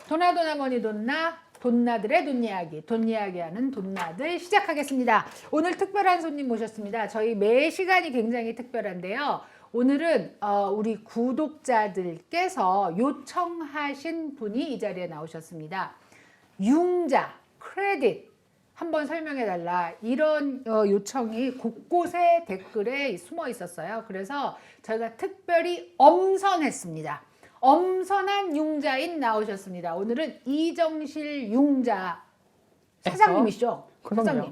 도나도나 머니 돈나 돈나들의 돈 이야기, 돈 이야기하는 돈나들 시작하겠습니다. 오늘 특별한 손님 모셨습니다. 저희 매 시간이 굉장히 특별한데요. 오늘은 우리 구독자들께서 요청하신 분이 이 자리에 나오셨습니다. 융자, 크레딧 한번 설명해달라, 이런 요청이 곳곳에 댓글에 숨어 있었어요. 그래서 저희가 특별히 엄선했습니다. 엄선한 융자인 나오셨습니다. 오늘은 이정실 융자 사장님이시죠? 그럼요.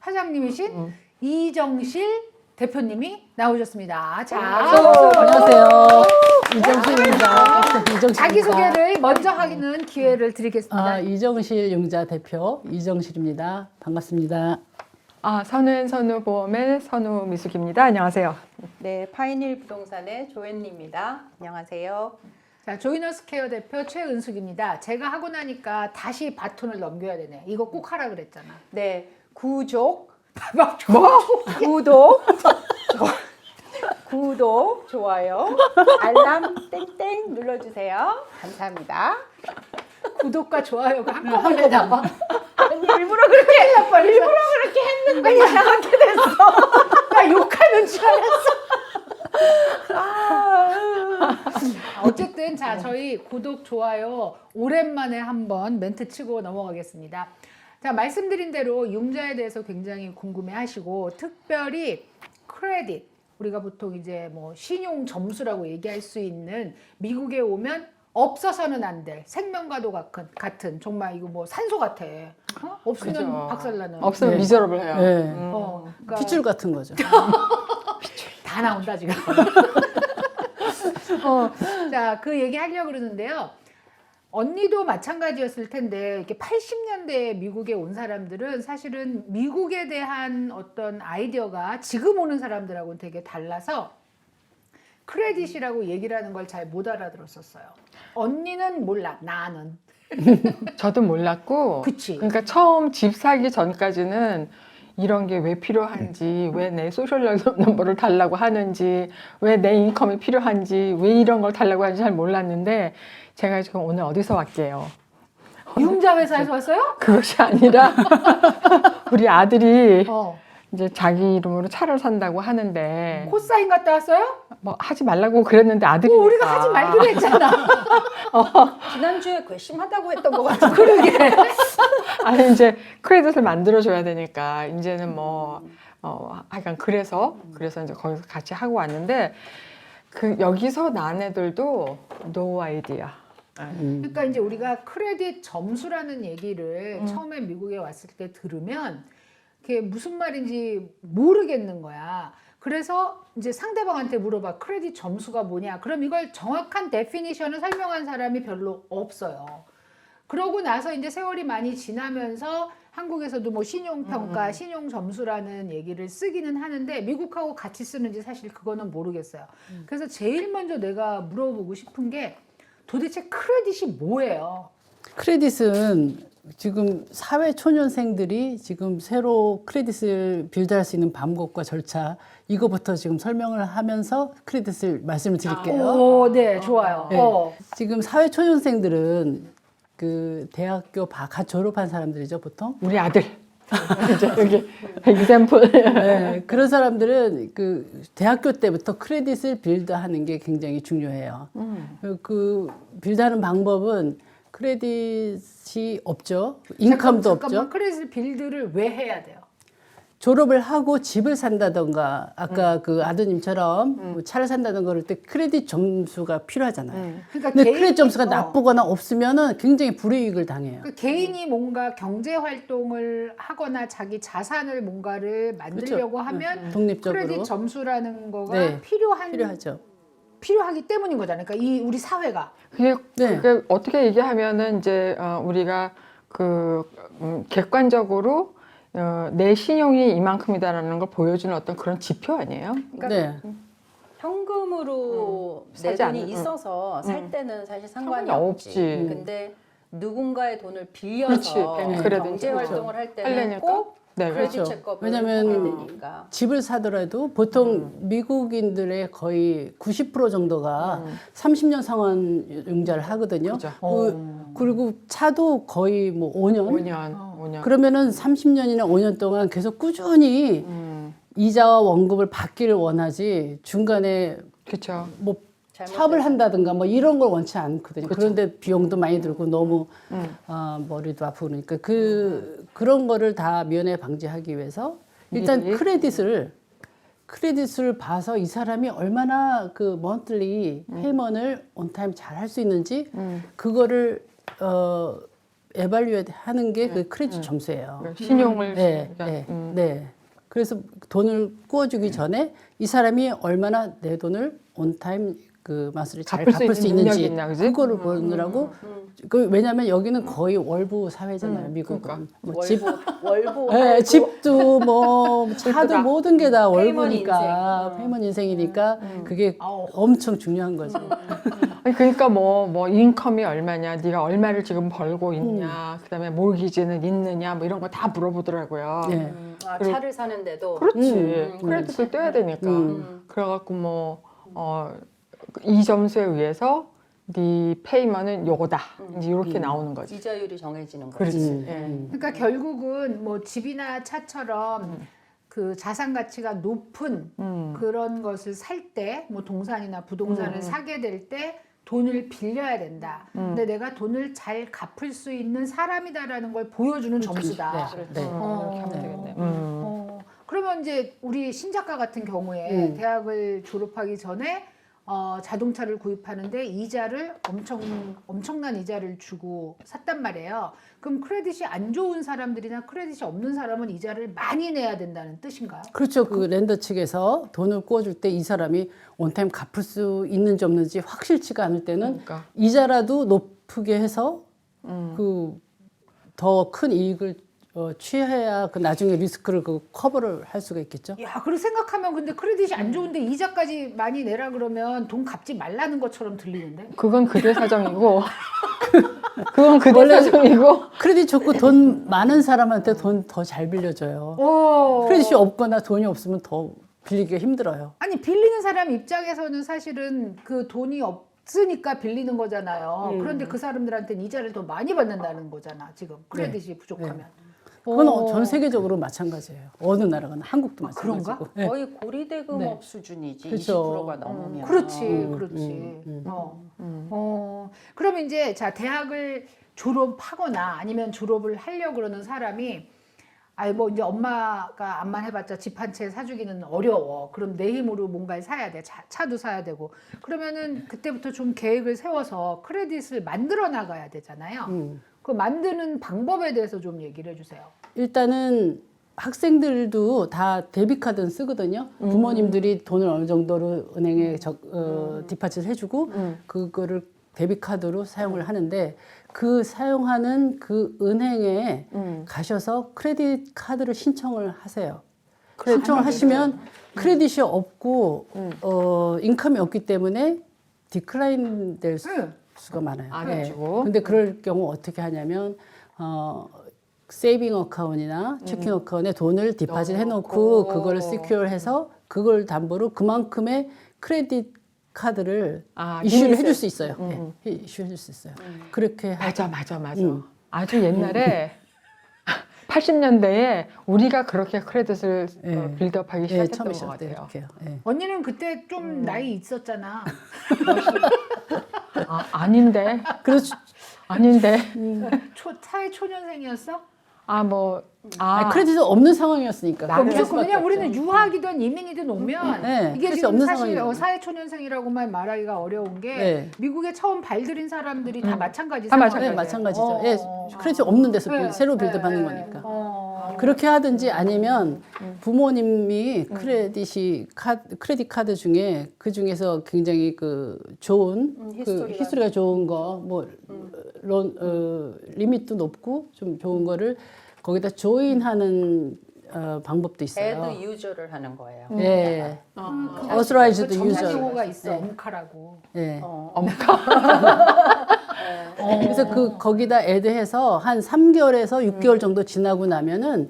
사장님이신 이정실 대표님이 나오셨습니다. 자, 안녕하세요. 이정실입니다. 자기소개를 먼저 하기는 기회를 드리겠습니다. 이정실 융자 대표 이정실입니다. 반갑습니다. 선은 선우보험의 선우미숙입니다. 안녕하세요. 네, 파이닐 부동산의 조앤리입니다. 안녕하세요. 자, 조이너스케어 대표 최은숙입니다. 제가 하고 나니까 다시 바톤을 넘겨야 되네. 이거 꼭 하라 그랬잖아. 네, 구독, 좋아요, 알람 땡땡 눌러주세요. 감사합니다. 구독과 좋아요가 한꺼번에 나와. 아니, 일부러 그렇게 했는데 이상하게 됐어. 나 욕하는 줄 알았어. 어쨌든 자, 저희 구독, 좋아요 오랜만에 한번 멘트 치고 넘어가겠습니다. 자, 말씀드린 대로 융자에 대해서 굉장히 궁금해하시고, 특별히 크레딧, 우리가 보통 이제 뭐 신용 점수라고 얘기할 수 있는, 미국에 오면 없어서는 안 될 생명과도 같은 정말 이거 뭐 산소 같아. 없으면 그죠. 박살나는. 없으면 네. 미저러블해요. 네. 그러니까 핏줄 같은 거죠. 다 나온다 지금. 자, 그 얘기 하려고 그러는데요. 언니도 마찬가지였을 텐데, 이렇게 80년대에 미국에 온 사람들은 사실은 미국에 대한 어떤 아이디어가 지금 오는 사람들하고는 되게 달라서 크레딧이라고 얘기를 하는 걸 잘 못 알아들었었어요. 언니는 몰라, 나는. 저도 몰랐고, 그치. 그러니까 처음 집 사기 전까지는 이런 게 왜 필요한지, 왜 내 소셜 넘버를 달라고 하는지, 왜 내 인컴이 필요한지, 왜 이런 걸 달라고 하는지 잘 몰랐는데, 제가 지금 오늘 어디서 왔게요? 융자 회사에서 왔어요? 그것이 아니라 우리 아들이 어. 이제 자기 이름으로 차를 산다고 하는데 코사인 갔다 왔어요? 뭐 하지 말라고 그랬는데 아들이 우리가 하지 말기로 했잖아. 지난주에 괘씸하다고 했던 것 같아요. 그러게. 아니 이제 크레딧을 만들어줘야 되니까 이제는 하여간 그래서 이제 거기서 같이 하고 왔는데, 그 여기서 난 애들도 no idea. 그러니까 이제 우리가 크레딧 점수라는 얘기를 처음에 미국에 왔을 때 들으면 그게 무슨 말인지 모르겠는 거야. 그래서 이제 상대방한테 물어봐. 크레딧 점수가 뭐냐? 그럼 이걸 정확한 데피니션을 설명한 사람이 별로 없어요. 그러고 나서 이제 세월이 많이 지나면서 한국에서도 뭐 신용평가, 신용점수라는 얘기를 쓰기는 하는데, 미국하고 같이 쓰는지 사실 그거는 모르겠어요. 그래서 제일 먼저 내가 물어보고 싶은 게, 도대체 크레딧이 뭐예요? 크레딧은 지금 사회 초년생들이 지금 새로 크레딧을 빌드할 수 있는 방법과 절차, 이거부터 지금 설명을 하면서 크레딧을 말씀을 드릴게요. 오, 네, 좋아요. 네. 지금 사회 초년생들은 그 대학교 갓 졸업한 사람들이죠, 보통. 우리 아들 이제 여기 example. 네, 그런 사람들은 그 대학교 때부터 크레딧을 빌드하는 게 굉장히 중요해요. 그 빌드하는 방법은 크레딧이 없죠. 인컴도 잠깐만, 없죠. 크레딧 빌드를 왜 해야 돼요? 졸업을 하고 집을 산다던가, 아까 그 아드님처럼 뭐 차를 산다던가 그럴 때 크레딧 점수가 필요하잖아요. 그러니까 근데 개인이- 크레딧 점수가 어. 나쁘거나 없으면은 굉장히 불이익을 당해요. 그 개인이 뭔가 경제 활동을 하거나 자기 자산을 뭔가를 만들려고 그렇죠. 하면 독립적으로. 크레딧 점수라는 거가 네, 필요하기 때문인 거잖아요. 그러니까 이 우리 사회가. 그게 네. 어떻게 얘기하면은 이제 우리가 객관적으로 내 신용이 이만큼이다라는 걸 보여주는 어떤 그런 지표 아니에요? 그러니까 네. 현금으로 내 사지 돈이 않는, 있어서 살 때는 사실 상관이 상관이 없지. 없지. 근데 누군가의 돈을 그렇지, 빌려서 뱅크라든지 경제 활동을 할 때는 하려니까? 꼭 네, 크레딧 그렇죠. 체크업을 왜냐면 하게 되니까. 집을 사더라도 보통 미국인들의 거의 90% 정도가 30년 상환 융자를 하거든요. 그죠. 그리고 차도 거의 뭐 5년. 5년. 그러면은 30년이나 5년 동안 계속 꾸준히 이자와 원금을 받기를 원하지 중간에 그렇죠. 뭐 사업을 한다든가 뭐 이런 걸 원치 않거든요. 그런데 비용도 많이 들고 너무 머리도 아프고 그러니까 그런 거를 다 면회 방지하기 위해서 일단 크레딧을 봐서 이 사람이 얼마나 그 먼틀리 페이먼을 온타임 잘 할 수 있는지 그거를 에발리에이트 하는 게 그 크레딧 점수예요. 신용을 네, 그러니까, 네. 그래서 돈을 구워주기 전에 이 사람이 얼마나 내 돈을 온타임 그 마스를 잘 갚을 수 있는 능력이 있는지 있나, 그지? 그거를 보느라고 왜냐하면 여기는 거의 월부 사회잖아요, 미국은. 그러니까. 뭐 집, 월보 네, 집도 뭐 차도 모든 게 다 페이먼 월부니까 인생. 페이먼 인생이니까 그게 엄청 중요한 거죠. 아니, 그러니까 뭐 인컴이 얼마냐, 네가 얼마를 지금 벌고 있냐, 그다음에 모기지는 있느냐, 뭐 이런 거 다 물어보더라고요. 네. 차를 사는데도 그렇지. 크레딧을 떼야 되니까. 그래갖고 이 점수에 의해서 네 페이먼은 요거다. 이제 이렇게 나오는 거지. 이자율이 정해지는 거죠. 그렇지. 그러니까 결국은 뭐 집이나 차처럼 그 자산 가치가 높은 그런 것을 살 때, 뭐 동산이나 부동산을 사게 될 때 돈을 빌려야 된다. 근데 내가 돈을 잘 갚을 수 있는 사람이다라는 걸 보여주는 점수다. 네. 하면 되겠네. 그러면 이제 우리 신작가 같은 경우에 대학을 졸업하기 전에 자동차를 구입하는데 이자를 엄청난 이자를 주고 샀단 말이에요. 그럼 크레딧이 안 좋은 사람들이나 크레딧이 없는 사람은 이자를 많이 내야 된다는 뜻인가요? 그렇죠. 그 렌더 측에서 돈을 구워줄 때 이 사람이 온타임 갚을 수 있는지 없는지 확실치가 않을 때는 그러니까. 이자라도 높게 해서 그 더 큰 이익을 취해야 그 나중에 리스크를 그 커버를 할 수가 있겠죠. 야, 그렇게 생각하면 근데 크레딧이 안 좋은데 이자까지 많이 내라 그러면 돈 갚지 말라는 것처럼 들리는데? 그건 그대 사정이고, 그건 그대 사정이고. 크레딧 좋고 돈 많은 사람한테 돈 더 잘 빌려줘요. 크레딧이 없거나 돈이 없으면 더 빌리기가 힘들어요. 아니 빌리는 사람 입장에서는 사실은 그 돈이 없으니까 빌리는 거잖아요. 그런데 그 사람들한테는 이자를 더 많이 받는다는 거잖아. 지금 크레딧이 부족하면. 그건 전 세계적으로 마찬가지예요. 어느 나라가나 한국도 마찬가지고. 그런가? 네. 거의 고리대금업 네. 수준이지. 그렇죠. 20%가 넘으면. 그렇지, 그렇지. 그러면 이제 자 대학을 졸업하거나 아니면 졸업을 하려고 그러는 사람이 뭐 이제 엄마가 암만 해봤자 집 한 채 사주기는 어려워. 그럼 내 힘으로 뭔가를 사야 돼. 차도 사야 되고. 그러면은 그때부터 좀 계획을 세워서 크레딧을 만들어 나가야 되잖아요. 그 만드는 방법에 대해서 좀 얘기를 해주세요. 일단은 학생들도 다 데비카드는 쓰거든요. 부모님들이 돈을 어느 정도로 은행에 디파짓 해주고 그거를 데비카드로 사용을 하는데 그 사용하는 그 은행에 가셔서 크레딧 카드를 신청을 하세요. 신청을 하시면 크레딧이 없고 인컴이 없기 때문에 디클라인 될 수가 많아요. 안 해주고. 근데 그럴 경우 어떻게 하냐면 세이빙 어카운트나 체킹 어카운트에 돈을 디파짓 해놓고 그걸 시큐어해서 그걸 담보로 그만큼의 크레딧 카드를 이슈를 해줄 수 있어요. 네, 이슈해줄 수 있어요. 그렇게 맞아. 아주 옛날에 80년대에 우리가 그렇게 크레딧을 빌드업하기 시작했던 것 같아요. 언니는 그때 좀 나이 있었잖아. 아닌데. 그렇죠. 아닌데. 사회 초년생이었어? 크레딧이 없는 상황이었으니까. 그럼 그냥 우리는 유학이든 이민이든 오면 이게 지금 없는 사실 상황이에요. 사회초년생이라고만 말하기가 어려운 게 네. 미국에 처음 발들인 사람들이 다 마찬가지 다 상황이에요. 네, 마찬가지죠. 크레딧 없는 데서 새로 빌드업하는 거니까. 그렇게 하든지 아니면 부모님이 크레딧 카드 중에 그 중에서 굉장히 그 좋은 히스토리가 좋은 거, 뭐 리밋도 높고 좀 좋은 거를 거기다 조인하는 방법도 있어요. 애드 유저를 하는 거예요. 네. Authorized 그 전문 user. 용어가 있어. 엄카라고. 네. 엄카. 그래서 거기다 애드해서 한 3개월에서 6개월 정도 지나고 나면은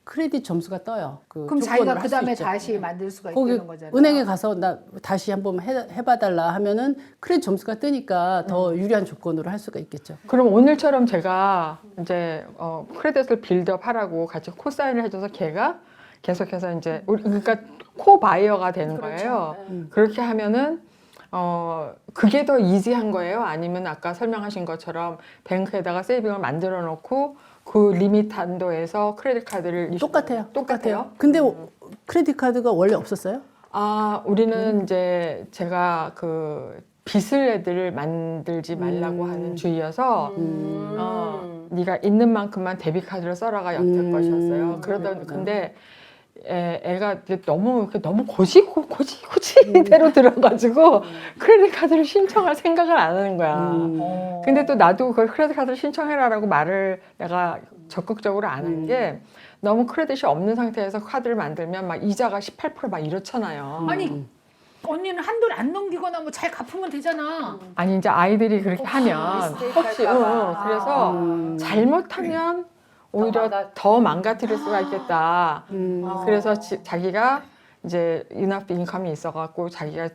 크레딧 점수가 떠요. 그 그럼 조건으로 자기가 할수 그 다음에 있죠. 다시 만들 수가 거기 있는 거잖아요. 은행에 가서 나 다시 한번 해봐달라 하면은 크레딧 점수가 뜨니까 더 유리한 조건으로 할 수가 있겠죠. 그럼 오늘처럼 제가 이제 크레딧을 빌드업 하라고 같이 코사인을 해줘서 걔가 계속해서 이제 그러니까 코 바이어가 되는 거예요. 그렇게 하면은 그게 더 이지한 거예요? 아니면 아까 설명하신 것처럼 뱅크에다가 세이빙을 만들어 놓고 그 리밋 한도에서 크레딧 카드를 똑같아요. 똑같아요? 근데 크레딧 카드가 원래 없었어요? 아, 우리는 이제 제가 그 빚을 애들 만들지 말라고 하는 주의여서 네가 있는 만큼만 데뷔 카드를 써라가 역대 것이었어요. 그러던 근데 애가 이제 너무 고지대로 들어가지고 크레딧 카드를 신청할 생각을 안 하는 거야. 근데 또 나도 그 크레딧 카드를 신청해라라고 말을 내가 적극적으로 안 한 게 너무 크레딧이 없는 상태에서 카드를 만들면 막 이자가 18%막 이렇잖아요. 아니 언니는 한도를 안 넘기거나 뭐 잘 갚으면 되잖아. 아니 이제 아이들이 그렇게 하면 미스테이크 혹시 할까 봐. 그래서 잘못하면 오히려 더 망가뜨릴 수가 있겠다. 그래서 자기가 이제 enough 인컴이 있어갖고 자기가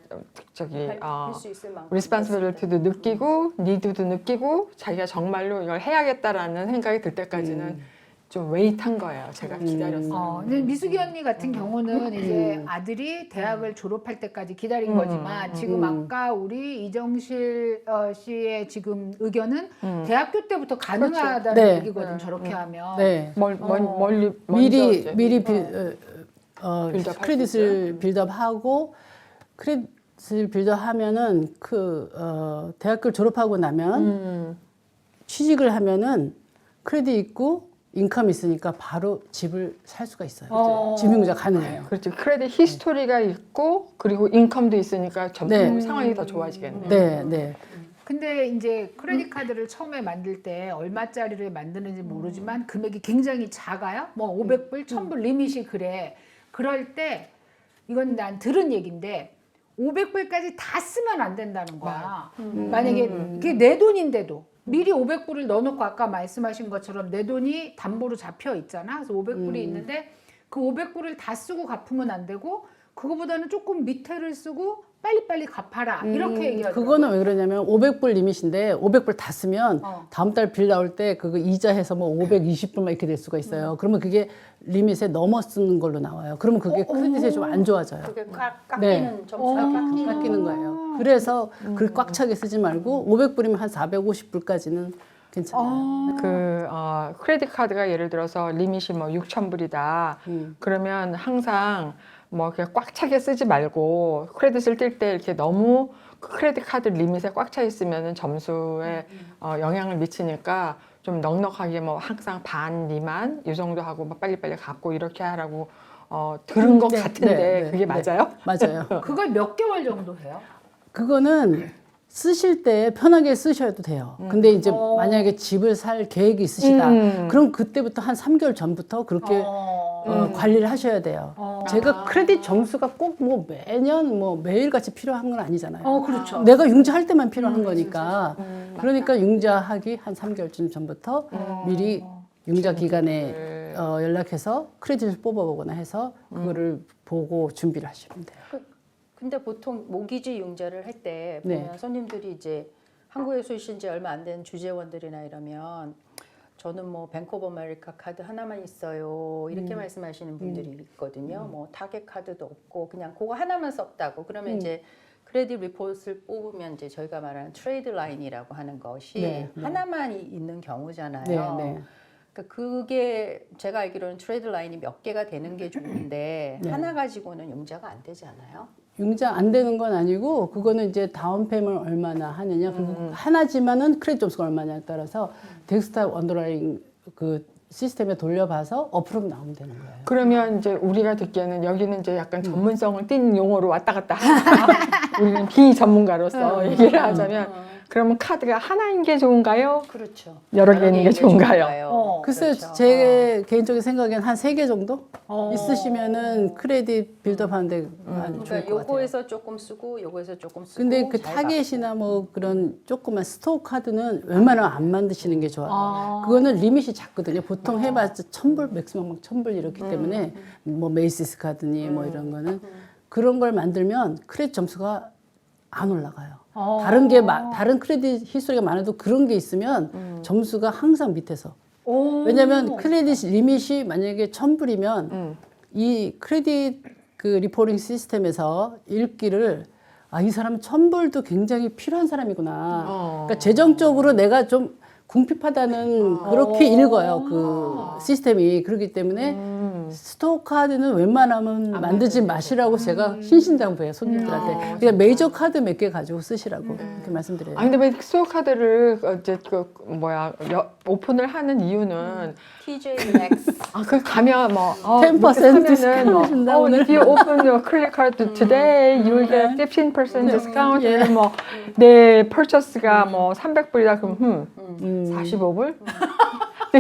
저기 할수 있을 만큼 responsibility도 느끼고 need도 느끼고 자기가 정말로 이걸 해야겠다라는 생각이 들 때까지는 좀 웨이트한 거예요. 제가 기다렸어요. 근데 미숙이 언니 같은 경우는 이제 아들이 대학을 졸업할 때까지 기다린 거지만 지금 아까 우리 이정실 씨의 지금 의견은 대학교 때부터 가능하다는 네. 얘기거든. 저렇게 하면. 네. 멀리 미리 빌드업 할 크레딧을 빌드업하고 크레딧을 빌드업하면은 대학교를 졸업하고 나면 취직을 하면은 크레딧 있고 인컴이 있으니까 바로 집을 살 수가 있어요. 집융자 가능해요. 그렇죠. 크레딧 히스토리가 있고 그리고 인컴도 있으니까 점점 상황이 더 좋아지겠네요. 네, 네. 근데 이제 크레딧 카드를 처음에 만들 때 얼마짜리를 만드는지 모르지만 금액이 굉장히 작아요. 뭐 500불, 1000불 리밋이 그래. 그럴 때 이건 난 들은 얘긴데 500불까지 다 쓰면 안 된다는 거야. 만약에 그게 내 돈인데도 미리 500불을 넣어놓고 아까 말씀하신 것처럼 내 돈이 담보로 잡혀 있잖아. 그래서 500불이 있는데 그 500불을 다 쓰고 갚으면 안 되고 그거보다는 조금 밑에를 쓰고 빨리빨리 갚아라. 이렇게 얘기하더라고요. 그거는 왜 그러냐면 500불 리밋인데 500불 다 쓰면 다음 달 빌 나올 때 그거 이자해서 뭐 520불만 이렇게 될 수가 있어요. 그러면 그게 리밋에 넘어 쓰는 걸로 나와요. 그러면 그게 크레딧에 좀 안 좋아져요. 그게 깎이는 네. 점수가 깎이는 거예요. 그래서 그걸 꽉 차게 쓰지 말고 500불이면 한 450불까지는 괜찮아요. 크레딧 카드가 예를 들어서 리밋이 뭐 6,000불이다. 그러면 항상 뭐 그냥 꽉 차게 쓰지 말고 크레딧을 뛸 때 이렇게 너무 그 크레딧 카드 리밋에 꽉 차 있으면은 점수에 영향을 미치니까 좀 넉넉하게 뭐 항상 반 미만 이 정도 하고 막 빨리빨리 갚고 이렇게 하라고 들은 것 같은데 그게 맞아요? 맞아요. 그걸 몇 개월 정도 해요? 그거는 쓰실 때 편하게 쓰셔도 돼요. 근데 이제 만약에 집을 살 계획이 있으시다. 그럼 그때부터 한 3개월 전부터 그렇게 관리를 하셔야 돼요. 제가 크레딧 점수가 꼭 뭐 매년 뭐 매일같이 필요한 건 아니잖아요. 그렇죠. 내가 융자할 때만 필요한 거니까. 그러니까 융자하기 한 3개월쯤 전부터 미리 융자 기간에 연락해서 크레딧을 뽑아보거나 해서 그거를 보고 준비를 하시면 돼요. 근데 보통 모기지 융자를 할 때 보면 네. 손님들이 이제 한국에 오신 지 얼마 안 된 주재원들이나 이러면 저는 뭐 뱅크 오브 아메리카 카드 하나만 있어요 이렇게 말씀하시는 분들이 있거든요. 뭐 타겟 카드도 없고 그냥 그거 하나만 썼다고 그러면 이제 크레딧 리포트를 뽑으면 이제 저희가 말하는 트레이드 라인이라고 하는 것이 네. 하나만 있는 경우잖아요. 네, 네. 그러니까 그게 제가 알기로는 트레이드 라인이 몇 개가 되는 게 좋은데 하나 가지고는 융자가 안 되지 않아요? 융자 안 되는 건 아니고 그거는 이제 다운 페이먼트 얼마나 하느냐 그리고 하나지만은 크레딧 점수가 얼마냐에 따라서 덱스탑 언더라인 그 시스템에 돌려봐서 어프로브 나오면 되는 거예요. 그러면 이제 우리가 듣기에는 여기는 이제 약간 전문성을 띈 용어로 왔다 갔다 하니까 우리는 비전문가로서 얘기를 하자면 그러면 카드가 하나인 게 좋은가요? 그렇죠. 여러 개 있는 게 좋은가요? 글쎄요, 그렇죠. 제 개인적인 생각엔 한 3개 정도 어. 있으시면은 크레딧 빌드업 하는데 아주 그러니까 좋을 것 같아요. 요거에서 조금 쓰고 요거에서 조금 쓰고. 근데 그 잘 타겟이나 뭐 그런 조그만 스토어 카드는 웬만하면 안 만드시는 게 좋아요. 아. 그거는 리밋이 작거든요. 보통 해봤자 1000불, 맥시멈 막 1000불 이렇기 때문에 뭐 메이시스 카드니 뭐 이런 거는 그런 걸 만들면 크레딧 점수가 안 올라가요. 어. 다른 크레딧 히스토리가 많아도 그런 게 있으면 점수가 항상 밑에서. 오. 왜냐하면 크레딧 리밋이 만약에 1000불이면 이 크레딧 그 리포팅 시스템에서 읽기를 이 사람은 1000불도 굉장히 필요한 사람이구나. 그러니까 재정적으로 내가 좀 궁핍하다는 그렇게 읽어요. 그 시스템이. 그렇기 때문에 스토어 카드는 웬만하면 만들지 마시라고 제가 신신당부해요. 손님들한테. 그냥 메이저 카드 몇 개 가지고 쓰시라고 이렇게 말씀드려요. 아 근데 왜 스토어 카드를 이제 오픈을 하는 이유는 TJ Maxx. 그 가면 뭐 10% 디스카운트 준다, 오늘. if you open your credit card today, you will get 15% discount. 예. 뭐 내 purchase가 뭐 300불이다 그럼 45불?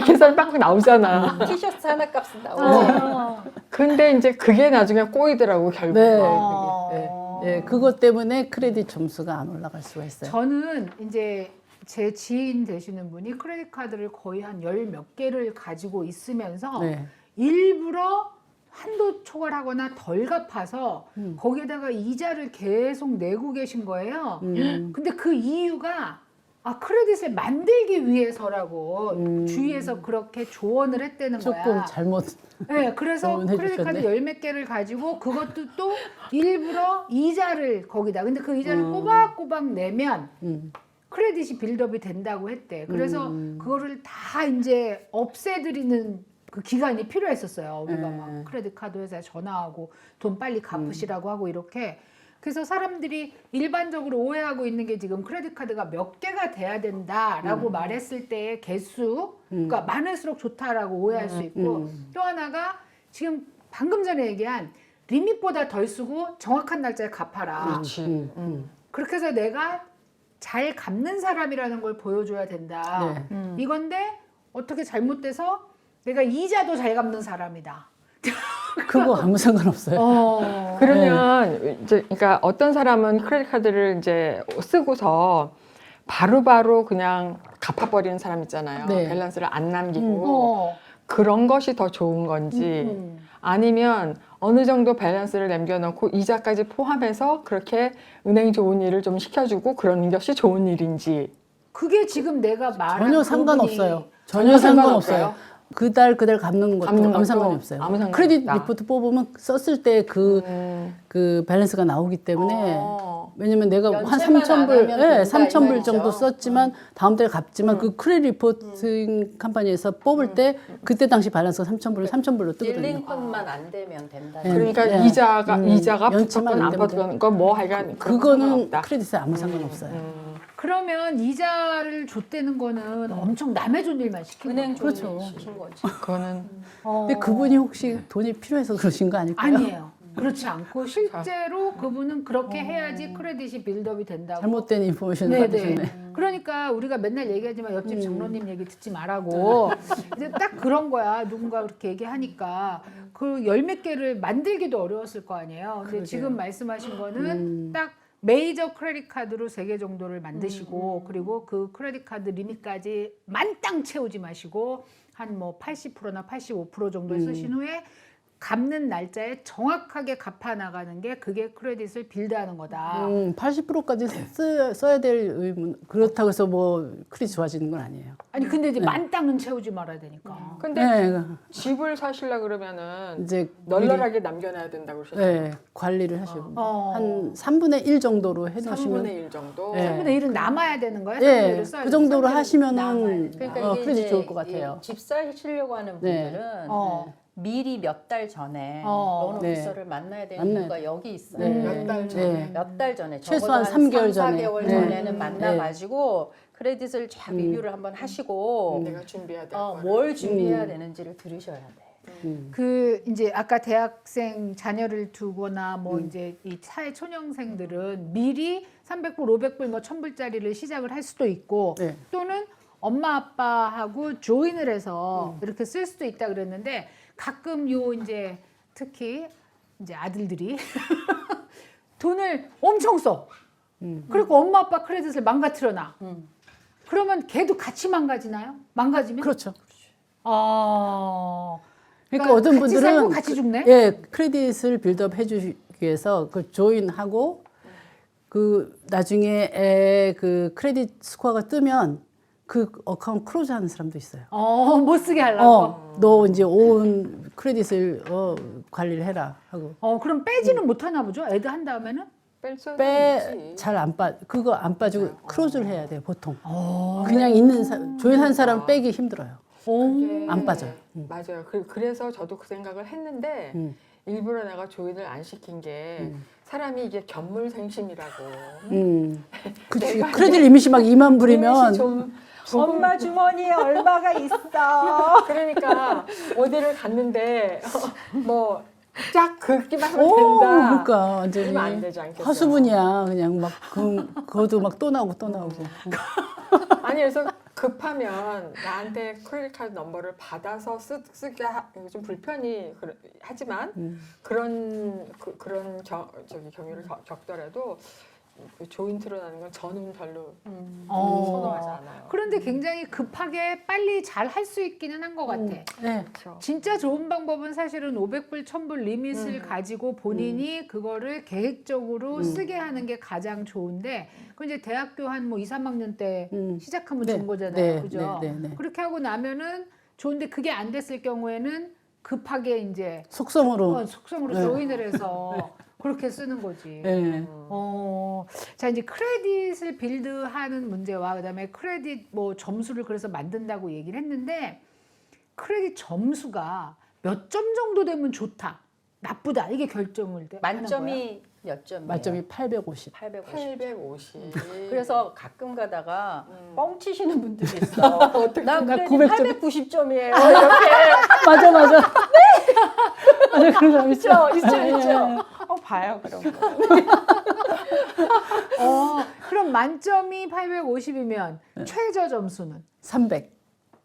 계산 빡 나오잖아. 티셔츠 하나 값은 나오죠. 근데 이제 그게 나중에 꼬이더라고 결국. 네. 어. 예, 그것 때문에 크레딧 점수가 안 올라갈 수가 있어요. 저는 이제 제 지인 되시는 분이 크레딧 카드를 거의 한 10몇 개를 가지고 있으면서 네. 일부러 한도 초과하거나 덜 갚아서 거기에다가 이자를 계속 내고 계신 거예요. 근데 그 이유가 크레딧을 만들기 위해서라고 주위에서 그렇게 조언을 했다는 조금 거야. 잘못. 네, 그래서 조언해 크레딧 카드 주셨네. 열 몇 개를 가지고 그것도 또 일부러 이자를 거기다. 근데 그 이자를 꼬박꼬박 내면 크레딧이 빌드업이 된다고 했대. 그래서 그거를 다 이제 없애드리는 그 기간이 필요했었어요. 우리가 막 크레딧 카드 회사에 전화하고 돈 빨리 갚으시라고 하고 이렇게. 그래서 사람들이 일반적으로 오해하고 있는 게 지금 크레딧 카드가 몇 개가 돼야 된다라고 말했을 때의 개수, 그러니까 많을수록 좋다라고 오해할 수 있고 또 하나가 지금 방금 전에 얘기한 리밋보다 덜 쓰고 정확한 날짜에 갚아라. 그렇지. 그렇게 해서 내가 잘 갚는 사람이라는 걸 보여줘야 된다. 이건데 어떻게 잘못돼서 내가 이자도 잘 갚는 사람이다. 그거 아무 상관없어요. 그러면 이제 그러니까 어떤 사람은 크레딧 카드를 이제 쓰고서 바로바로 그냥 갚아버리는 사람 있잖아요. 네. 밸런스를 안 남기고 어. 그런 것이 더 좋은 건지 아니면 어느 정도 밸런스를 남겨놓고 이자까지 포함해서 그렇게 은행이 좋은 일을 좀 시켜주고 그런 것이 좋은 일인지. 그게 지금 내가 말한 전혀 그분이- 상관없어요. 전혀 전혀 상관없어요? 상관없어요. 그달 갚는 것도 갚는 아무 것도 상관이 없어요. 아무 상관이 크레딧 없다. 리포트 뽑으면 썼을 때 그 밸런스가 나오기 때문에 왜냐면 내가 한 연체만 3,000불, 안 하면 된다, 이 3,000불 말이죠. 정도 썼지만 다음 달에 갚지만 그 크레딧 리포팅 컴퍼니에서 뽑을 때 그때 당시 밸런스가 3,000불로 뜨거든요. 딜링컨만 안 되면 된다. 네. 그러니까 네. 이자가 연체만 붙었건 안 안 되면 붙었건 그뭐 하여간 그런 거 그거는 상관없다. 크레딧에 아무 상관없어요. 그러면 이자를 줬다는 거는 엄청 남의 좋은 일만 시키는 은행 거죠. 좋은 그렇죠. 일 시킨 거지. 그거는 근데 그분이 혹시 돈이 필요해서 그러신 거 아닐까요? 아니에요. 그렇지 않고 실제로 그분은 그렇게 해야지 크레딧이 빌드업이 된다고. 잘못된 인포메이션을 네네. 받으셨네. 그러니까 우리가 맨날 얘기하지만 옆집 장로님 얘기 듣지 말라고. 이제 딱 그런 거야. 누군가 그렇게 얘기하니까 그 열 몇 개를 만들기도 어려웠을 거 아니에요. 근데 지금 말씀하신 거는 딱 메이저 크레딧 카드로 3개 정도를 만드시고 그리고 그 크레딧 카드 리밋까지 만땅 채우지 마시고 한 뭐 80%나 85% 정도 쓰신 후에 갚는 날짜에 정확하게 갚아 나가는 게 그게 크레딧을 빌드하는 거다. 80%까지 써야 될 의무 그렇다고 해서 뭐 크레딧 좋아지는 건 아니에요. 아니 근데 이제 만땅은 채우지 말아야 되니까. 근데 네, 집을 사시려 그러면은 이제 널널하게 남겨놔야 된다고 그러셨죠. 네, 관리를 하시고 어. 한 3분의 1 정도로 해놓으시면 3분의 1 정도. 네. 3분의 1은 남아야 되는 거야? 3분의 예, 1을 써야 그 되는 정도로 거야? 남아야 하시면은 되는 거야. 그러니까 이게 크레딧 이제 좋을 것 같아요. 집 사시려고 하는 네. 분들은 어. 미리 몇 달 전에 어. 로ନ୍ 네. 오피서를 만나야 되는 만나야 이유가 여기 있어요. 네. 몇 달 전에. 네. 몇 달 전에 최소한 적어도 3개월 3, 전에. 4개월 네. 전에는 만나가지고 크레딧을 쫙 리뷰를 한번 하시고 내가 준비해야 될 거는. 뭘 준비해야 되는지를 들으셔야 돼. 그 이제 아까 대학생 자녀를 두거나 뭐 이제 이 사회 초년생들은 미리 300불, 500불, 뭐 1000불짜리를 시작을 할 수도 있고 네. 또는 엄마 아빠하고 조인을 해서 이렇게 쓸 수도 있다 그랬는데 가끔 요 이제 특히 이제 아들들이 돈을 엄청 써. 그리고 엄마 아빠 크레딧을 망가뜨려 놔. 그러면 걔도 같이 망가지나요? 망가지면? 그렇죠. 아. 그러니까 어떤 같이 분들은 살고 같이 죽네? 예, 크레딧을 빌드업 해주기 위해서 그 조인하고 그 나중에 그 크레딧 스코어가 뜨면 그 어카운트 클로즈 하는 사람도 있어요. 못 쓰게 하려고. 너 이제 온 크레딧을 관리를 해라 하고 그럼 빼지는 못하나 보죠? 애드 한 다음에는? 뺄 수도 빼 있지. 잘 안 빠 그거 안 빠지고 클로즈를 해야 돼요 보통. 그냥 있는 조인한 사람 빼기 힘들어요. 그게 안 빠져요. 맞아요. 그래서 저도 그 생각을 했는데 일부러 내가 조인을 안 시킨 게 사람이 이게 견물생심이라고. 그치. 내가 크레딧 리밋이 막 2만 불이면 리밋이 좀 엄마 주머니에 얼마가 있어. 그러니까 어디를 갔는데 뭐 쫙 긁기만 하면 오, 된다. 그러니까 완전히 그러면 안 되지 않겠어요? 허수분이야. 그냥 막 그것도 막 또 나오고 또 나오고. 아니 그래서 급하면 나한테 크레딧 카드 넘버를 받아서 쓰게 좀 불편이 하지만 그런 경우를 겪더라도 그 조인트로 나는 건 저는 별로 선호하지 않아요. 그런데 굉장히 급하게 빨리 잘 할 수 있기는 한 것 같아. 네. 그렇죠. 진짜 좋은 방법은 사실은 500불, 1000불 리밋을 가지고 본인이 그거를 계획적으로 쓰게 하는 게 가장 좋은데 그 이제 대학교 한 뭐 2, 3학년 때 시작하면 네. 좋은 거잖아요. 네. 그죠? 네. 네. 네. 그렇게 하고 나면은 좋은데 그게 안 됐을 경우에는 급하게 이제 속성으로. 속성으로 네. 조인을 해서 그렇게 쓰는 거지. 네. 자 이제 크레딧을 빌드하는 문제와 그다음에 크레딧 뭐 점수를 그래서 만든다고 얘기를 했는데 크레딧 점수가 몇 점 정도 되면 좋다, 나쁘다 이게 결정을 하는 거야. 만점이 몇 점이에요? 만점이 850. 850. 850. 그래서 가끔 가다가 뻥치시는 분들이 있어. 난 나 크레딧 900점. 890점이에요. 이렇게. 맞아. 맞아 그런 사람 있죠. 있죠. 봐요 그럼. 그럼 만점이 850이면 최저 점수는 300.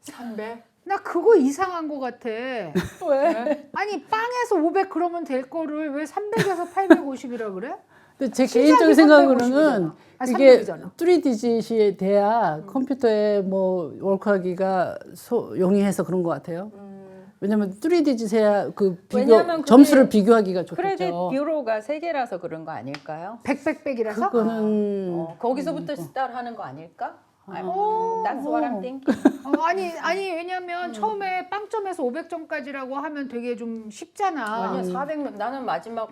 300? 나 그거 이상한 것 같아. 왜? 아니 빵에서 500 그러면 될 거를 왜 300에서 850이라 그래? 근데 제 시작이 개인적인 350 생각으로는 이잖아. 아, 이게 300이잖아. 3디짓이 돼야 컴퓨터에 뭐 워크하기가 용이해서 그런 것 같아요. 왜냐면 3디짓 해야 그 왜냐면 그게 점수를 비교하기가 크레딧 좋겠죠. 뷰로가 3개라서 그런 거 아닐까요? 백백백이라서? 그거는 거기서부터 스타트하는 거 아닐까? 오. That's what I'm thinking. 아니 왜냐면 처음에 빵점에서 500점까지라고 하면 되게 좀 쉽잖아. 아니요, 400몇. 나는 마지막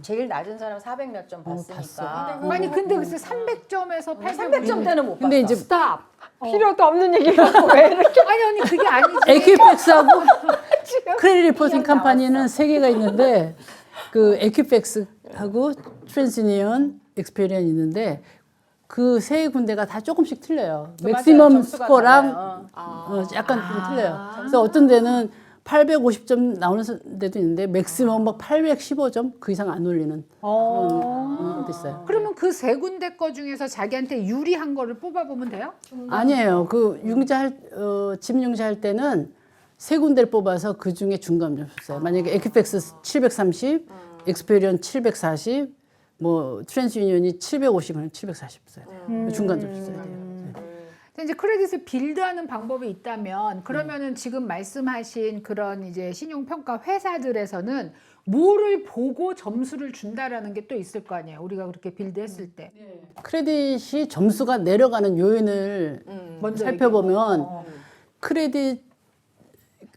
제일 낮은 사람 400 몇 점 봤으니까. 봤어. 아니 근데 글쎄 300점에서 300점 때는 못 봤어. 근데 이제 스탑! 필요도 없는 얘기라고 왜 이렇게 아니 그게 아니지. 에퀴팩스하고 크레딧 리포팅 컴퍼니는 세 개가 있는데 그 에퀴팩스하고 트랜스니언 엑스페리언 있는데 그 세 군데가 다 조금씩 틀려요. 맞아요. 맥시멈 점수가 스코어랑 달라요. 약간 좀 틀려요. 그래서 어떤 데는 850점 나오는 데도 있는데 맥시멈 막 815점 그 이상 안 올리는 그런 것도 있어요. 그러면 그 세 군데 거 중에서 자기한테 유리한 거를 뽑아보면 돼요? 아니에요. 그 집 융자할 때는 세 군데를 뽑아서 그 중에 중간 점수 써요. 만약에 에퀴팩스 730, 엑스페리언 740, 뭐 트랜스유니언이 750은 740 써요. 중간 점수 써야 돼요. 이제 크레딧을 빌드하는 방법이 있다면 그러면은 지금 말씀하신 그런 이제 신용평가 회사들에서는 뭐를 보고 점수를 준다라는 게 또 있을 거 아니에요. 우리가 그렇게 빌드했을 때. 크레딧이 점수가 내려가는 요인을 먼저 살펴보면 얘기해요. 크레딧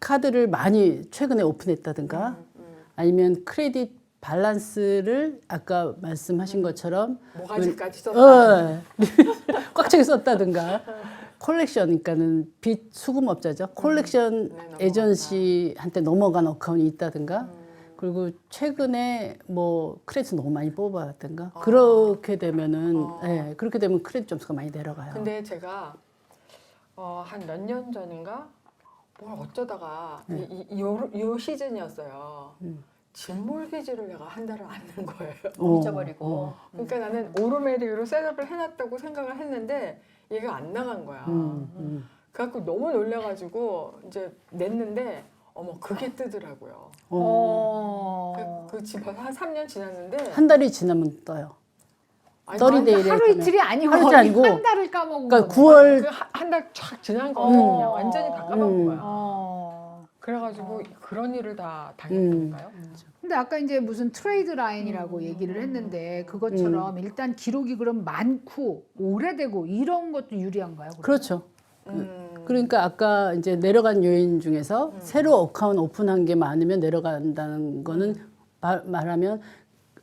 카드를 많이 최근에 오픈했다든가 아니면 크레딧 밸런스를 아까 말씀하신 것처럼 모가지까지 썼다. 꽉 차게 썼다든가 콜렉션 그러니까는 빚 수금업자죠. 콜렉션 에전시한테 넘어간 어카운트이 있다든가 그리고 최근에 뭐 크레딧 너무 많이 뽑아왔던가 그렇게 되면은 그렇게 되면 크레딧 점수가 많이 내려가요. 근데 제가 한 몇 년 전인가 뭘 어쩌다가 요 시즌이었어요. 진몰개지를 내가 한 달을 안 낸 거예요. 잊어버리고. 그러니까 나는 오르메디로 셋업을 해놨다고 생각을 했는데 얘가 안 나간 거야. 그래갖고 너무 놀라가지고 이제 냈는데 어머 그게 뜨더라고요. 그 집에서 한 3년 지났는데 한 달이 지나면 떠요. 아니, 30데이를 하루 이틀이 아니고 하루 이틀이 아니고 한 달을 까먹은 그러니까 거네. 9월 한 달 쫙 지난 거거든요. 완전히 다 까먹은 거야. 어. 그래가지고 그런 일을 다 당했을까요? 근데 아까 이제 무슨 트레이드 라인이라고 얘기를 했는데 그것처럼 일단 기록이 그럼 많고 오래되고 이런 것도 유리한가요? 그러면? 그렇죠. 그러니까 아까 이제 내려간 요인 중에서 새로 어카운트 오픈한 게 많으면 내려간다는 거는 말하면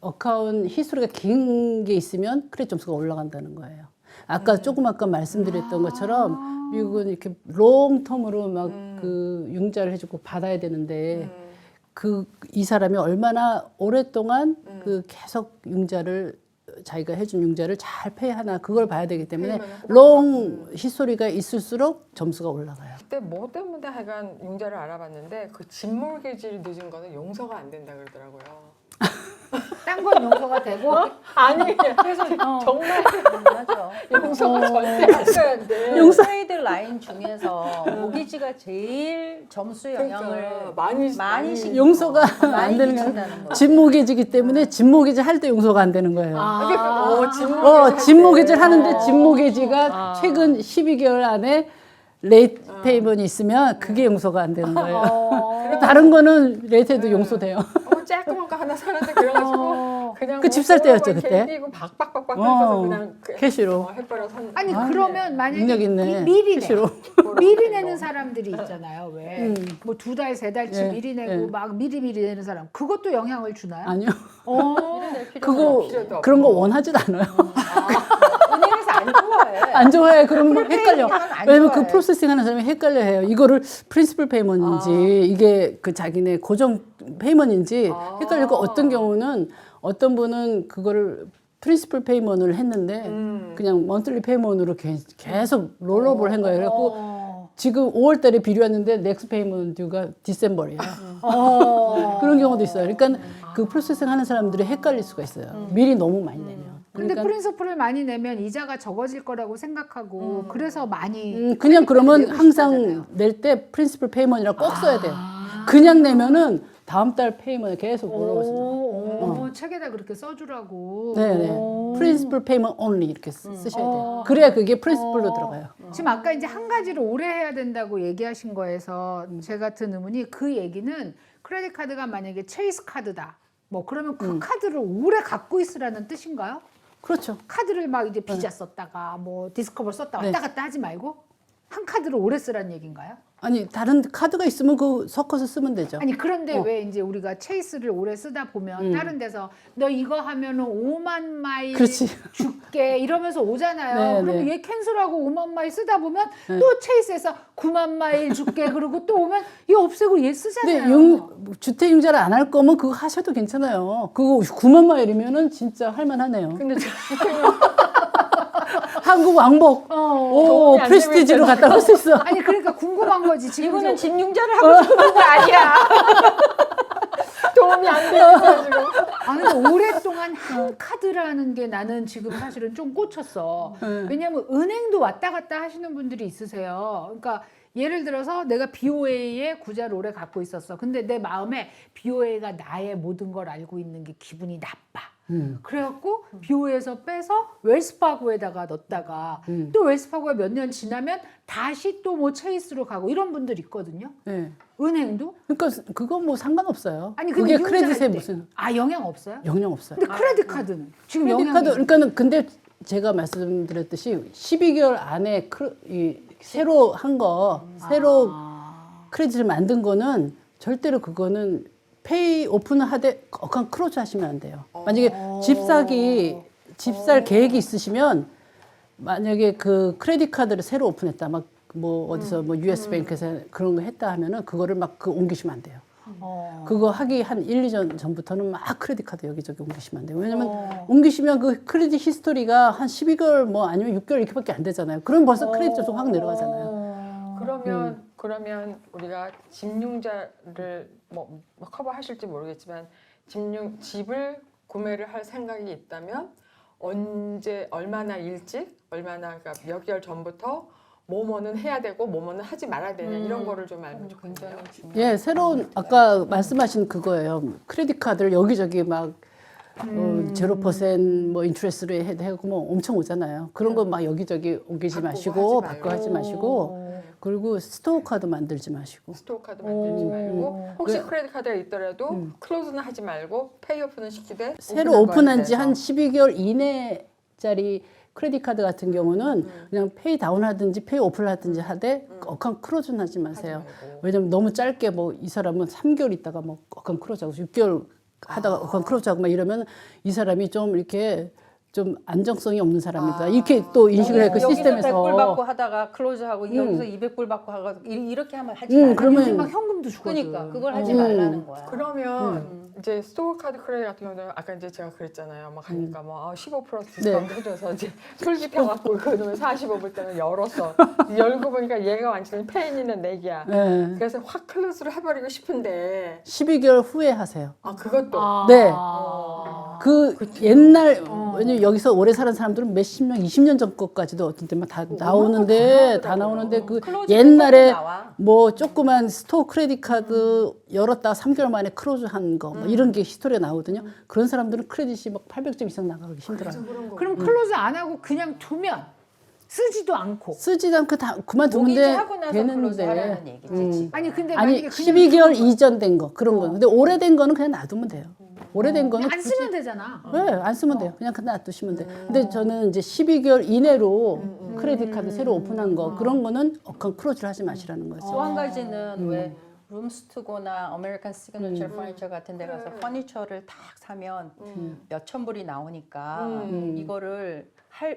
어카운트 히스토리가 긴 게 있으면 크레딧 점수가 올라간다는 거예요. 아까 조금 아까 말씀드렸던 것처럼 미국은 이렇게 롱텀으로 막 그 융자를 해주고 받아야 되는데 이 사람이 얼마나 오랫동안 그 계속 융자를 자기가 해준 융자를 잘 페이하나 그걸 봐야 되기 때문에 롱 히스토리가 있을수록 점수가 올라가요. 그때 뭐 때문에 하여간 융자를 알아봤는데 그 진몰개질이 늦은 거는 용서가 안 된다 그러더라고요. 딴 건 용서가 되고 아니 그래서 정말 맞아. 용서가 절대 안 되는데 트레이드 라인 중에서 모기지가 제일 점수 영향을 많이 용서가 안 많이 되는 끼친다는 건 거예요. 진모기지기 때문에 진모기지 할 때 용서가 안 되는 거예요. 진몰개질 진모기지를 하는데 진모기지가 최근 12개월 안에 레이트 페이먼이 있으면 그게 용서가 안 되는 거예요. 다른 거는 레이트해도 용서돼요. 쬐끄만 거 하나 사는데 그래가지고 그냥 그 집살 때였죠, 그때? 뛰고 박박박박 해서 그냥 캐시로. 해버려 산. 아니 그러면 만약에 능력 있네. 미리 내 캐시로. 미리 내는 사람들이 있잖아요. 왜 뭐 2달 3달치 예, 미리 내고 예. 막 미리 내는 사람 그것도 영향을 주나요? 아니요. 어. 그거 필요도 그런 거 없고. 원하지도 않아요. 은행에서 안 좋아해. 안 좋아해. 그럼 뭐 헷갈려. 안 왜냐면 그 좋아해. 프로세싱 하는 사람이 헷갈려해요. 이거를 프린시플 페이먼인지 이게 그 자기네 고정 페이먼인지 헷갈리고 어떤 경우는 어떤 분은 그거를 프린시플 페이먼을 했는데 그냥 먼틀리 페이먼으로 계속 롤업을 한 거예요. 그래갖고 지금 5월 달에 비리 왔는데 넥스 페이먼 듀가 디셈버예요. 그런 경우도 있어요. 그러니까 그 프로세싱 하는 사람들이 헷갈릴 수가 있어요. 미리 너무 많이 내면. 근데 그러니까 프린서플을 많이 내면 이자가 적어질 거라고 생각하고 그래서 많이 그냥 그러면 내고 항상 싶다잖아요. 낼 때 프린시플 페이먼이라 꼭 써야 돼요. 그냥 내면은 다음 달 페이먼을 계속 올라오세요. 책에다 그렇게 써주라고. 네네. 프린시플 페이먼 only 이렇게 쓰셔야 돼요. 그래야 그게 프린시플로 들어가요. 지금 아까 이제 한 가지를 오래 해야 된다고 얘기하신 거에서 제가 든 의문이 그 얘기는 크레딧 카드가 만약에 체이스 카드다. 뭐 그러면 그 카드를 오래 갖고 있으라는 뜻인가요? 그렇죠. 카드를 막 이제 비자 썼다가 뭐 디스커버 썼다가 네. 왔다 갔다 하지 말고 한 카드를 오래 쓰라는 얘기인가요? 아니 다른 카드가 있으면 그 섞어서 쓰면 되죠. 아니 그런데 왜 이제 우리가 체이스를 오래 쓰다 보면 다른 데서 너 이거 하면은 5만 마일 그렇지. 줄게 이러면서 오잖아요. 네, 그러면 네. 얘 캔슬하고 5만 마일 쓰다 보면 또 체이스에서 9만 마일 줄게 그러고 또 오면 얘 없애고 얘 쓰잖아요. 근데 주택 융자를 안 할 거면 그거 하셔도 괜찮아요. 그거 9만 마일이면은 진짜 할만하네요. 근데 한국 왕복. 오, 도움이 안 프레스티지로 되면 갔다 올 수 있어. 아니 그러니까 궁금한 거지. 지금 이분은 집융자를 하고 싶은 거 아니야. 도움이 안 돼요 지금. 아 근데 오랫동안 한 카드라는 게 나는 지금 사실은 좀 꽂혔어. 왜냐하면 은행도 왔다 갔다 하시는 분들이 있으세요. 그러니까 예를 들어서 내가 BOA에 구자를 오래 갖고 있었어. 근데 내 마음에 BOA가 나의 모든 걸 알고 있는 게 기분이 나빠. 그래갖고 BOA에서 빼서 웰스파고에다가 넣었다가 또 웰스파고가 몇 년 지나면 다시 또 뭐 체이스로 가고 이런 분들 있거든요. 네. 은행도? 그러니까 그거 뭐 상관없어요. 아니 그게 근데 융자할 크레딧에 때. 무슨 아 영향 없어요? 영향 없어요. 근데 크레딧 카드는 지금 크레딧 영향이 카드 그러니까는 근데 제가 말씀드렸듯이 12개월 안에 새로 한 거 새로 크레딧을 만든 거는 절대로 그거는 페이 오픈을 하되 억한 크로즈 하시면 안 돼요. 만약에 집 살 계획이 있으시면 만약에 그 크레딧 카드를 새로 오픈했다 막 뭐 어디서 뭐 US 뱅크에서 그런 거 했다 하면은 그거를 막 옮기시면 안 돼요. 그거 하기 한 1, 2년 전부터는 막 크레딧 카드 여기저기 옮기시면 안 돼요. 왜냐면 옮기시면 그 크레딧 히스토리가 한 12개월 뭐 아니면 6개월 이렇게밖에 안 되잖아요. 그럼 벌써 크레딧 점수가 확 내려가잖아요. 그러면 그러면 우리가 집융자를 뭐 커버하실지 모르겠지만 집을 구매를 할 생각이 있다면 언제 얼마나 일찍 얼마나 그러니까 몇 개월 전부터 뭐뭐는 해야 되고 뭐뭐는 하지 말아야 되냐 이런 거를 좀 알면 좋겠네요. 예, 새로운 아까 말씀하신 그거예요. 크레딧 카드를 여기저기 막 0% 뭐 인트레스로 해고 뭐 엄청 오잖아요. 그런 거 막 여기저기 옮기지 마시고 바꿔 하지 마시고 그리고 스토어 카드 만들지 마시고. 스토어 카드 만들지 말고 혹시 크레딧 카드가 있더라도 클로즈는 하지 말고 페이오프는 시키되 새로 오픈한 지 한 12개월 이내짜리 크레딧 카드 같은 경우는 그냥 페이 다운 하든지 페이 오플 하든지 하되 억한 크로즈는 하지 마세요. 왜냐면 너무 짧게 뭐 이 사람은 3개월 있다가 뭐 억한 크로즈 하고 6개월 하다가 억한 크로즈 하고 막 이러면 이 사람이 좀 이렇게 좀 안정성이 없는 사람이다. 이렇게 또 인식을 해요. 그 시스템에서. 여기서 100불 받고 하다가 클로즈하고 여기서 200불 받고 하고 이렇게 하면 하지 말라. 그러면 요즘 막 현금도 주거든. 그러니까 그걸 하지 말라는 거야. 그러면 이제 스토어 카드 크레딧 같은 경우는 아까 이제 제가 그랬잖아요. 막 하니까 뭐 15% 디스카운트 해줘서 이제 솔깃해갖고 그놈을 45불 때는 열었어. 열고 보니까 얘가 완전히 페인이는 내기야. 네. 그래서 확 클로즈를 해버리고 싶은데 12개월 후에 하세요. 그것도 네. 그 옛날 왜냐면 여기서 오래 사는 사람들은 몇십 년, 20년 전 것까지도 어떤 때만 다 나오는데 다 나오는데 그 클로즈 옛날에 나와. 뭐 조그만 스토어 크레딧 카드 열었다 3개월 만에 클로즈 한 거 뭐 이런 게 히스토리가 나오거든요. 그런 사람들은 크레딧이 막 800점 이상 나가기 힘들어요. 그럼 클로즈 안 하고 그냥 두면 쓰지도 않고. 쓰지도 않고 다 모기지 그만두는데 하고 나서 클로즈 되는데 하라는 얘기지. 지금. 아니 근데 아니 만약에 12개월 이전 된 거 그런 거. 근데 오래된 거는 그냥 놔두면 돼요. 오래된 거는 안 쓰면 되잖아. 네, 안 쓰면 돼요. 그냥 놔두시면 돼요. 근데 저는 이제 12개월 이내로 크레딧 카드 새로 오픈한 거 그런 거는 억한 크로즈를 하지 마시라는 거죠. 또 한 가지는 왜 룸스투고나 아메리칸 시그니처 퍼니처 같은 데 가서 퍼니처를 딱 사면 몇천 불이 나오니까 이거를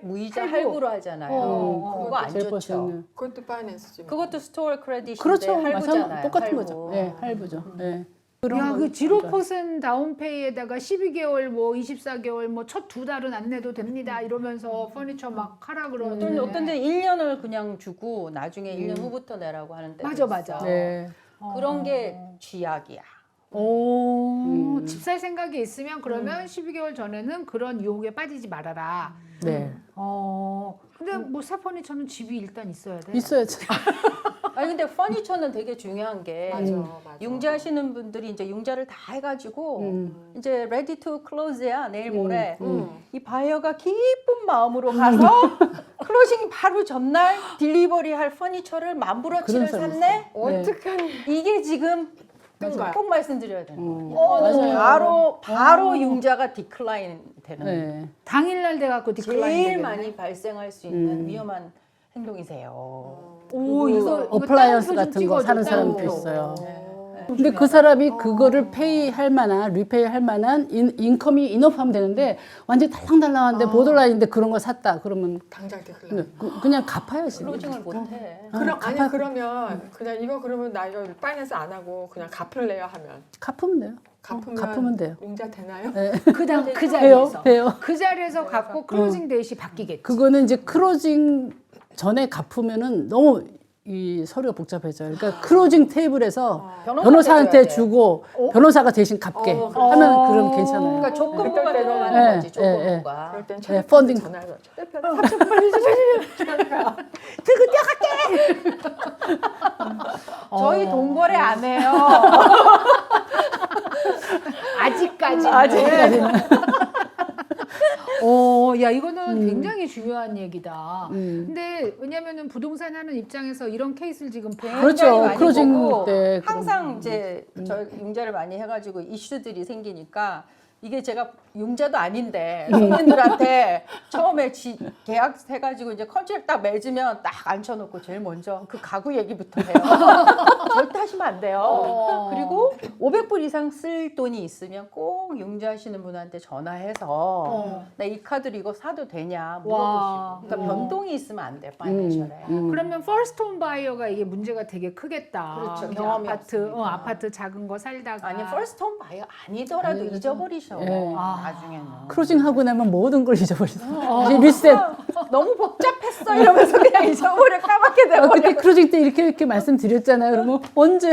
무이자 할부로 하잖아요. 그거 안 제일 좋죠. 버스는. 그것도 파이낸스지. 그것도 스토어 크레딧인데 그렇죠. 할부잖아요. 똑같은 할부. 거죠. 네, 할부죠. 네. 야, 그 0% 다운페이에다가 12개월 뭐 24개월 뭐 첫 2달은 안 내도 됩니다. 이러면서 퍼니처 막 하라 그러는데. 어떤 데는 1년을 그냥 주고 나중에 1년 후부터 내라고 하는데 맞아. 네. 그런 게 쥐약이야. 오, 집 살 생각이 있으면 그러면 12개월 전에는 그런 유혹에 빠지지 말아라. 네. 근데 뭐 새 퍼니처는 집이 일단 있어야 돼. 있어야죠. 아니 근데 퍼니처는 되게 중요한 게 맞아. 융자하시는 분들이 이제 융자를 다 해가지고 이제 ready to close야 내일 모레 이 바이어가 기쁜 마음으로 가서 클로징 바로 전날 딜리버리 할 퍼니처를 만불어치를 그런 사람 샀네. 어떡하니? 이게 지금 거야. 꼭 말씀드려야 되는 거예요. 맞아요. 바로 융자가 디클라인 되는 거예요. 네. 당일날 돼갖고 디클라인 제일 되겠네. 많이 발생할 수 있는 위험한 행동이세요. 오, 이거 어플라이언스 따옴표 좀 같은 거 찍어줘, 사는 사람도 따옴표. 있어요. 근데 그 사람이 그거를 페이할 만한 리페이할 만한 인컴이 인업하면 되는데 완전 히 달랑달랑한데 보더라인데 그런 거 샀다 그러면 당장 데클라. 그냥 갚아야지. 클로징을 못해. 그러면 그냥 이거 그러면 나 이거 파이낸스 안 하고 그냥 갚을래요 하면 갚으면 돼요. 갚으면 돼요. 융자 되나요? 그냥 그 돼요, 자리에서. 돼요. 그 자리에서 갚고 클로징 데이시 바뀌겠지. 그거는 이제 클로징 전에 갚으면은 너무 이 서류가 복잡해져요. 그러니까 클로징 테이블에서 변호사한테 줘야 돼. 주고 변호사가 대신 갚게 하면 그럼 괜찮아요. 그러니까 조건부가 그럴 때는 들어가는 거지. 예, 예, 조건부가. 그럴 땐 네, 펀딩. 전화해서 최대표는 3천 빨리 주세요. 저희 돈 거래 안 해요. 아직까지는. 야, 이거는 굉장히 중요한 얘기다. 근데 왜냐면은 부동산 하는 입장에서 이런 케이스를 지금 그렇죠. 많이 클로징 보고 때 항상 이제 저 융자를 많이 해가지고 이슈들이 생기니까 이게 제가 융자도 아닌데 손님들한테 처음에 계약해가지고 이제 컨트랙 딱 맺으면 딱 앉혀놓고 제일 먼저 그 가구 얘기부터 해요. 절대 하시면 안 돼요. 그리고 500불 이상 쓸 돈이 있으면 꼭 꼭 융자하시는 분한테 전화해서 나 이 카드로 이거 사도 되냐 와. 물어보시고. 그러니까 변동이 있으면 안 돼, 파이낸셜에. 그러면 퍼스트 홈 바이어가 이게 문제가 되게 크겠다. 그렇죠. 이제 경험이 아파트, 없으니까. 아파트 작은 거 살다가 아니 퍼스트 홈 바이어 아니더라도 잊어버리셔. 예. 나중에는. 크로징 하고 나면 모든 걸 잊어버리죠. 이제 리셋. 너무 복잡했어 이러면서 그냥 잊어버려 까맣게 돼버려. 그때 크로징 때 이렇게 말씀드렸잖아요. 그러면 언제?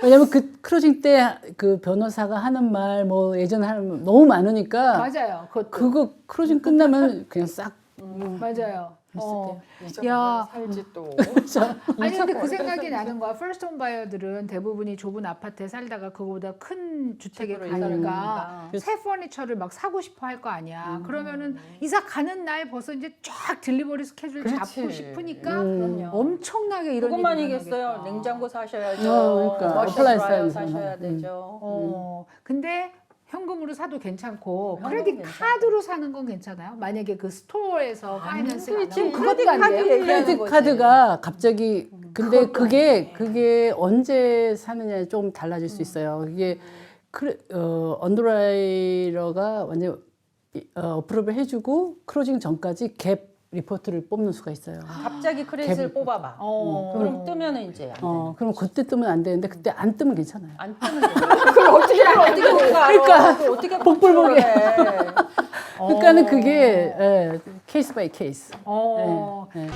왜냐면 그 크로징 때 그 변호사가 하는 말, 뭐 예전에 하는 말 너무 많으니까 맞아요. 그것도. 그거 크로징 끝나면 그냥 싹. 맞아요. 잊어버려 야. 살지 또. 아니 근데 그 생각이 나는 거야. 퍼스트 홈 바이어들은 대부분이 좁은 아파트에 살다가 그거보다 큰 주택에 집으로 가니까 이사하니까. 새 퍼니처를 막 사고 싶어 할 거 아니야. 그러면은 이사 가는 날 벌써 이제 쫙 딜리버리 스케줄 그렇지. 잡고 싶으니까 그럼요. 엄청나게 이런 일이 그것만이겠어요. 일어나겠다. 냉장고 사셔야죠. 그러니까. 워셔 어플라이언스 드라이어 사는 사셔야 사람. 되죠. 근데 현금으로 사도 괜찮고 현금은 크레딧 괜찮고. 카드로 사는 건 괜찮아요? 만약에 그 스토어에서 파이낸스를 안 지금 하고 크레딧 카드 얘기하는 크레딧 거지. 카드가 갑자기 근데 그게 언제 사느냐에 좀 달라질 수 있어요. 이게 언더라이터가 완전 어프로브 해주고 크로징 전까지 갭 리포트를 뽑는 수가 있어요. 갑자기 크레딧을 뽑아봐. 그럼 뜨면은 이제 안 돼. 그럼 그때 뜨면 안 되는데 그때 안 뜨면 괜찮아요. 안 뜨면 돼. 그걸 어떻게 그러니까 어떻게 복불복이야. 해? 그러니까는 그게 케이스 바이 케이스. 어. 네.